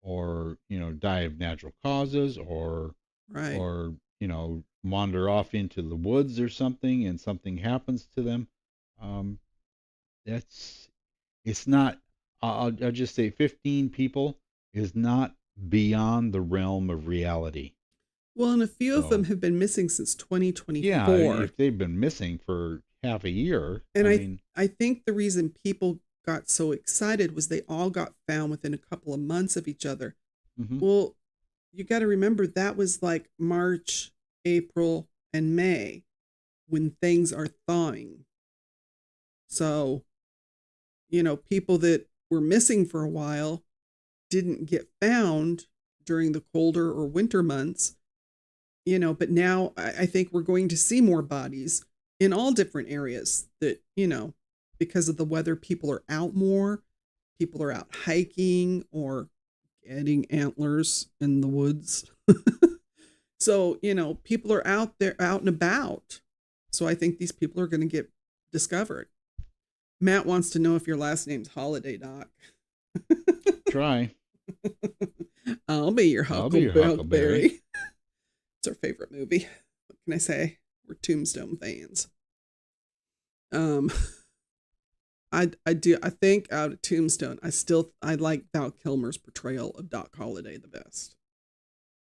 die of natural causes or right. or wander off into the woods or something and something happens to them. It's not. I'll just say 15 people is not beyond the realm of reality. Well, and a few of them have been missing since 2024. Yeah, if they've been missing for half a year. And I think the reason people got so excited was they all got found within a couple of months of each other. Mm-hmm. Well, you got to remember that was like March, April, and May when things are thawing. So, people that were missing for a while didn't get found during the colder or winter months, but now I think we're going to see more bodies in all different areas that, because of the weather, people are out more, people are out hiking or getting antlers in the woods. So, people are out there, out and about. So I think these people are going to get discovered. Matt wants to know if your last name's Holiday, Doc. Try. I'll be your Huckleberry. It's our favorite movie. What can I say? We're Tombstone fans. I think out of Tombstone, I like Val Kilmer's portrayal of Doc Holliday the best.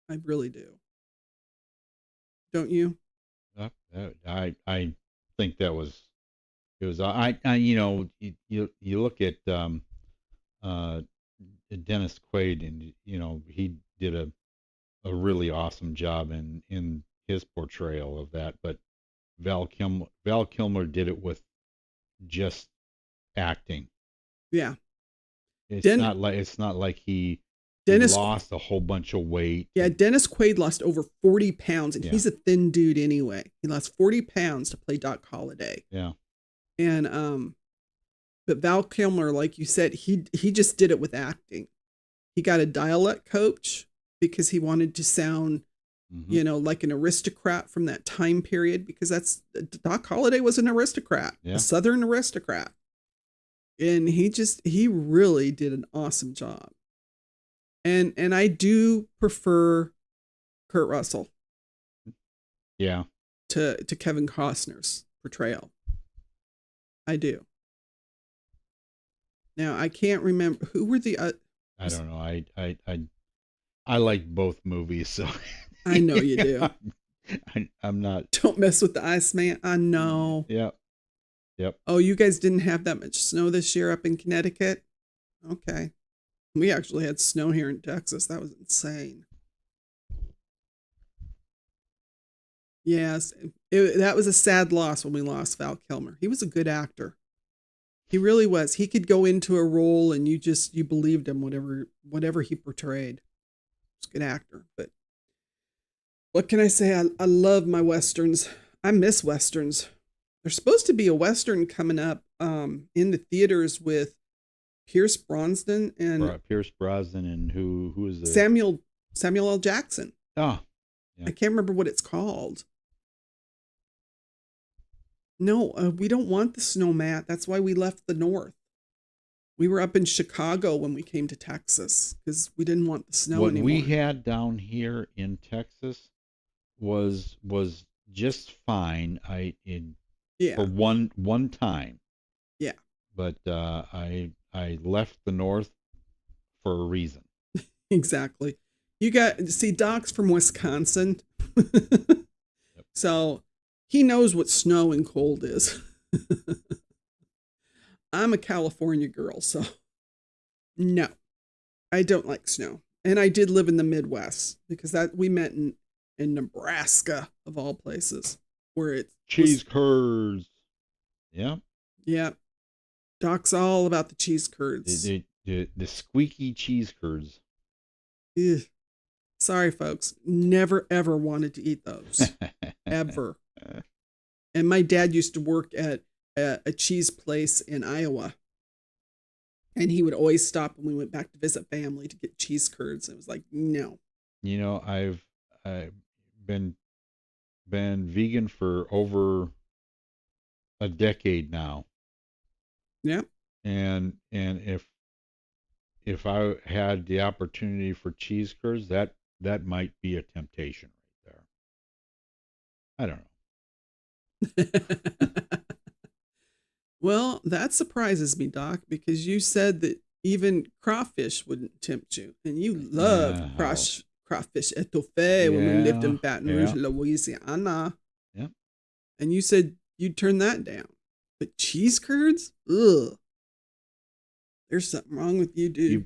I really do. Don't you? I think it was you look at Dennis Quaid, and he did a really awesome job in his portrayal of that, but Val Kilmer did it with just acting. Yeah. It's not like he lost a whole bunch of weight. Yeah, Dennis Quaid lost over 40 pounds, and he's a thin dude anyway. He lost 40 pounds to play Doc Holliday. Yeah. And but Val Kilmer, like you said, he just did it with acting. He got a dialect coach because he wanted to sound, like an aristocrat from that time period, because Doc Holliday was an aristocrat, a Southern aristocrat. And he really did an awesome job. And I do prefer Kurt Russell. Yeah. To Kevin Costner's portrayal. I do. Now I can't remember who were the. I don't know. I like both movies, so. I know you do. I'm not. Don't mess with the Iceman. I know. Yep. Oh, you guys didn't have that much snow this year up in Connecticut? Okay. We actually had snow here in Texas. That was insane. Yes. That was a sad loss when we lost Val Kilmer. He was a good actor. He really was. He could go into a role and you believed him, whatever he portrayed. He's a good actor. But what can I say? I love my Westerns. I miss Westerns. There's supposed to be a Western coming up in the theaters with Pierce Brosnan and who is the Samuel L. Jackson. Oh, yeah. I can't remember what it's called. No, we don't want the snow, Matt. That's why we left the North. We were up in Chicago when we came to Texas because we didn't want the snow What anymore. we had down here in Texas was just fine. For one time. Yeah. But I left the north for a reason. Exactly. Doc's from Wisconsin. Yep. So he knows what snow and cold is. I'm a California girl, so no, I don't like snow. And I did live in the Midwest because we met in Nebraska, of all places, where it's cheese curds. Yeah. Yeah. Doc's all about the cheese curds. The squeaky cheese curds. Ugh. Sorry, folks. Never, ever wanted to eat those. Ever. And my dad used to work at a cheese place in Iowa. And he would always stop when we went back to visit family to get cheese curds. It was like, no. You know, I've been vegan for over a decade now. Yeah. And if I had the opportunity for cheese curds, that might be a temptation right there. I don't know. Well, that surprises me, Doc, because you said that even crawfish wouldn't tempt you, and you loved crawfish etouffee when we lived in Baton Rouge, Louisiana. Yeah. And you said you'd turn that down. But cheese curds? Ugh. There's something wrong with you, dude.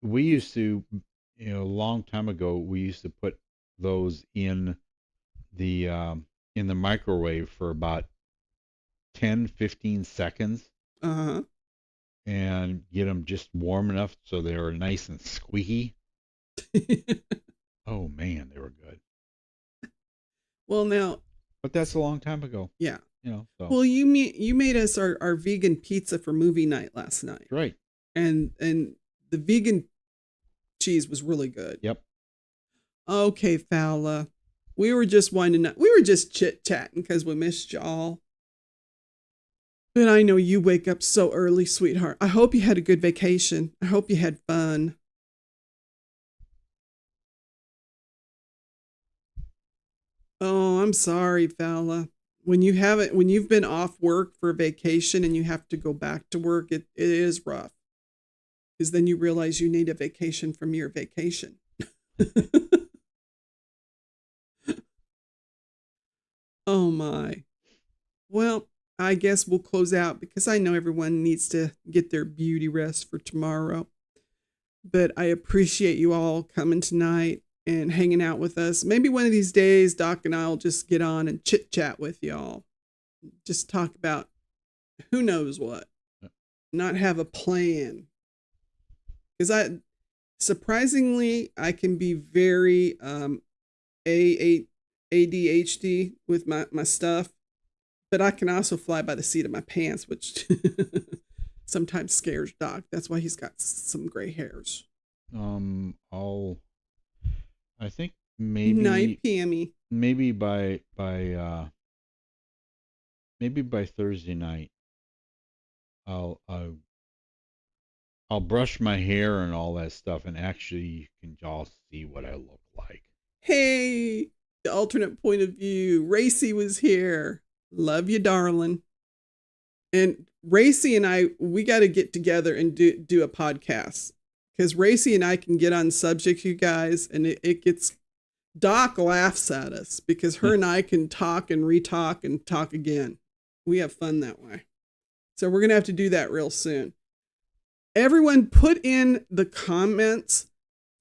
We used to, a long time ago, we used to put those in the microwave for about 10, 15 seconds. Uh-huh. And get them just warm enough so they were nice and squeaky. Oh, man, they were good. Well, now. But that's a long time ago. Yeah. So. Well, you made us our vegan pizza for movie night last night. Right. And the vegan cheese was really good. Yep. Okay, Fowla. We were just winding up. We were just chit-chatting because we missed y'all. But I know you wake up so early, sweetheart. I hope you had a good vacation. I hope you had fun. Oh, I'm sorry, Fowla. When you've been off work for a vacation and you have to go back to work, it is rough. Because then you realize you need a vacation from your vacation. Oh my. Well, I guess we'll close out because I know everyone needs to get their beauty rest for tomorrow. But I appreciate you all coming tonight and hanging out with us. Maybe one of these days, Doc and I will just get on and chit chat with y'all. Just talk about who knows what. Not have a plan. Because surprisingly, I can be very ADHD with my stuff. But I can also fly by the seat of my pants, which sometimes scares Doc. That's why he's got some gray hairs. I think maybe 9 p.m. Maybe by Thursday night, I'll brush my hair and all that stuff, and actually you can all see what I look like. Hey, the alternate point of view. Racy was here. Love you, darling. And Racy and I, we got to get together and do a podcast. Because Racy and I can get on subjects, you guys, and it gets... Doc laughs at us because her and I can talk and re-talk and talk again. We have fun that way. So we're going to have to do that real soon. Everyone put in the comments,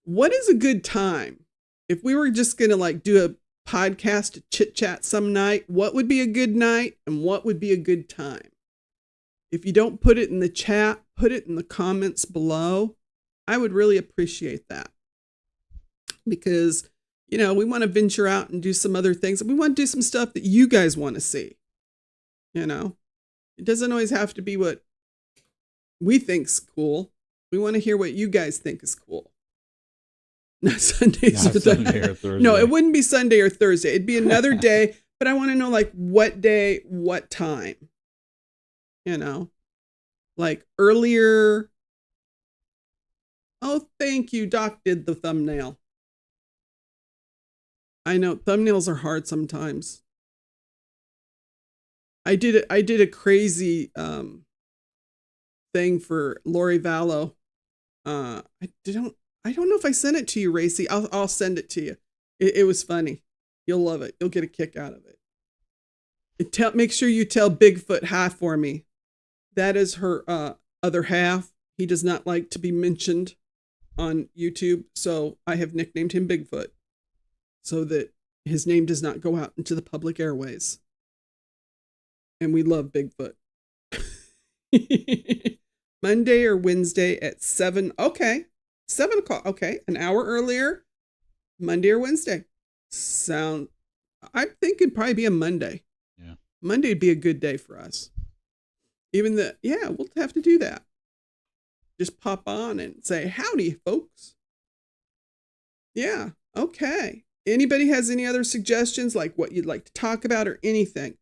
what is a good time? If we were just going to do a podcast to chit-chat some night, what would be a good night and what would be a good time? If you don't put it in the chat, put it in the comments below. I would really appreciate that. Because, we want to venture out and do some other things. We want to do some stuff that you guys want to see. It doesn't always have to be what we think's cool. We want to hear what you guys think is cool. Not Sunday or Thursday. No, it wouldn't be Sunday or Thursday. It'd be another day, but I want to know what day, what time. Like earlier. Oh, thank you. Doc did the thumbnail. I know thumbnails are hard sometimes. I did a crazy thing for Lori Vallow. I don't know if I sent it to you, Racy. I'll send it to you. It was funny. You'll love it. You'll get a kick out of it. Make sure you tell Bigfoot hi for me. That is her other half. He does not like to be mentioned on YouTube, so I have nicknamed him Bigfoot so that his name does not go out into the public airways. And we love Bigfoot. Monday or Wednesday at 7. Okay. 7 o'clock. Okay. An hour earlier. Monday or Wednesday. I think it'd probably be a Monday. Yeah. Monday would be a good day for us. We'll have to do that. Just pop on and say, howdy, folks. Yeah. Okay. Anybody has any other suggestions, like what you'd like to talk about or anything?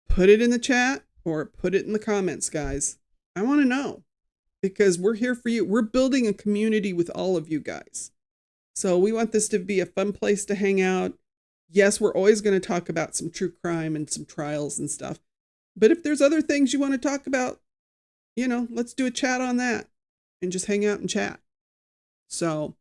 Put it in the chat or put it in the comments, guys. I want to know because we're here for you. We're building a community with all of you guys. So we want this to be a fun place to hang out. Yes, we're always going to talk about some true crime and some trials and stuff. But if there's other things you want to talk about, let's do a chat on that and just hang out and chat. So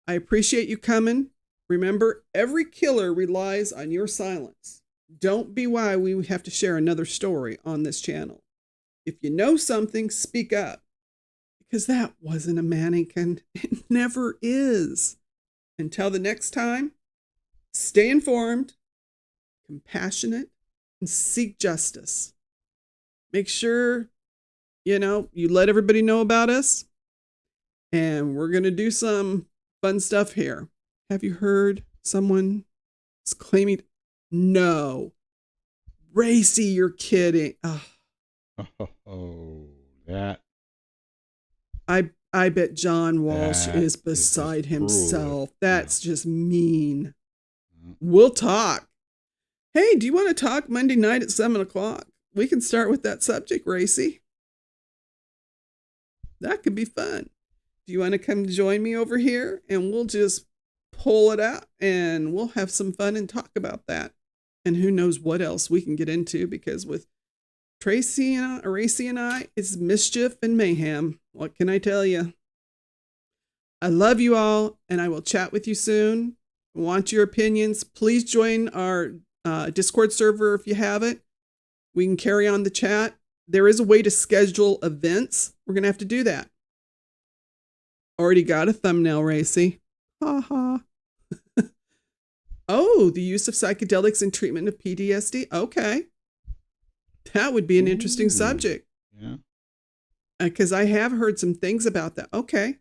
I appreciate you coming. Remember, every killer relies on your silence. Don't be why we have to share another story on this channel. If you know something, speak up. Because that wasn't a mannequin. It never is. Until the next time, stay informed, compassionate, and seek justice. Make sure, you let everybody know about us. And we're going to do some fun stuff here. Have you heard someone is claiming... No. Racy, you're kidding. Oh, that. I bet John Walsh is beside himself. That's just mean. We'll talk. Hey, do you want to talk Monday night at 7 o'clock? We can start with that subject, Racy. That could be fun. Do you want to come join me over here? And we'll just pull it out and we'll have some fun and talk about that. And who knows what else we can get into, because with Racy and I, it's mischief and mayhem. What can I tell you? I love you all, and I will chat with you soon. I want your opinions. Please join our Discord server if you haven't. We can carry on the chat. There is a way to schedule events. We're going to have to do that. Already got a thumbnail, Racy. Ha ha. Oh, the use of psychedelics in treatment of PTSD. Okay. That would be an interesting subject. Yeah. Because I have heard some things about that. Okay.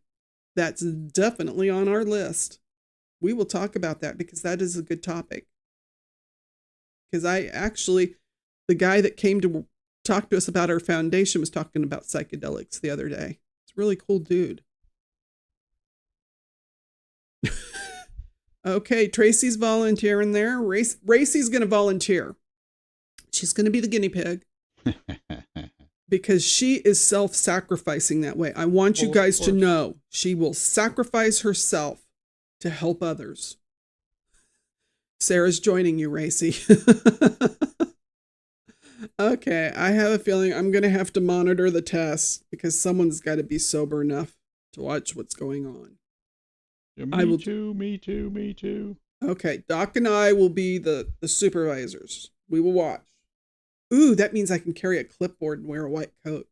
That's definitely on our list. We will talk about that because that is a good topic. Because the guy that came to talk to us about our foundation was talking about psychedelics the other day. It's a really cool dude. Okay, Tracy's volunteering there. Racy's going to volunteer. She's going to be the guinea pig. Because she is self-sacrificing that way. I want you guys to know she will sacrifice herself to help others. Sarah's joining you, Racy. Okay, I have a feeling I'm going to have to monitor the test because someone's got to be sober enough to watch what's going on. Yeah, me too. Okay, Doc and I will be the supervisors. We will watch. Ooh, that means I can carry a clipboard and wear a white coat.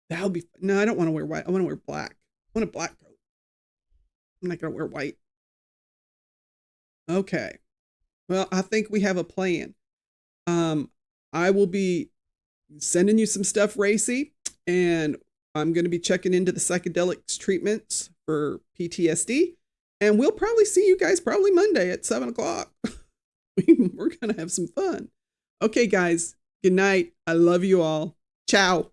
That'll be... No, I don't want to wear white. I want to wear black. I want a black coat. I'm not going to wear white. Okay. Well, I think we have a plan. I will be sending you some stuff, Racy, and I'm going to be checking into the psychedelics treatments for PTSD, and we'll probably see you guys probably Monday at 7 o'clock. We're going to have some fun. Okay, guys. Good night. I love you all. Ciao.